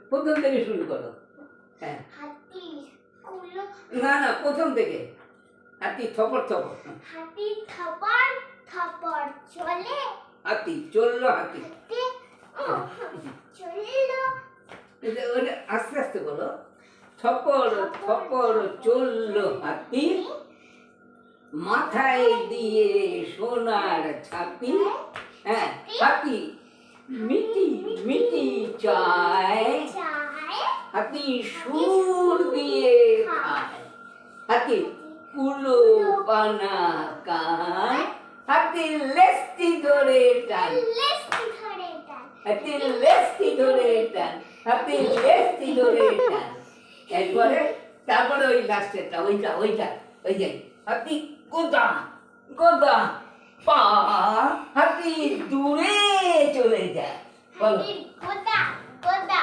প্রথম থেকে শুরু করো। হ্যাঁ, হাতি কুলো না না, প্রথম থেকে। হাতি থপর থপর। হাতি থপর থপর চলে হাতি চললো, হাতি। হাতি চললো ওটা আস্তে আস্তে বলো। থপর থপর চললো হাতি, মাথায় দিয়ে সোনার ছাতি। হ্যাঁ, হাতি মিটি মিটি চায়, চায় হাতি সুর দিয়ে খায়। হাতি কুলো পানা কান, হাতি লেজটি ধরে টান, লেজটি ধরে টান হাতি লেজটি ধরে টান, হাতি লেজটি ধরে টান। এরপরে তারপরে ওই লাস্টেরটা, ওইটা ওইটা ওই যে হাতি গোদা গোদা পা, হাতি দূরে চলে যায়। বলো। হাতির গোদা গোদা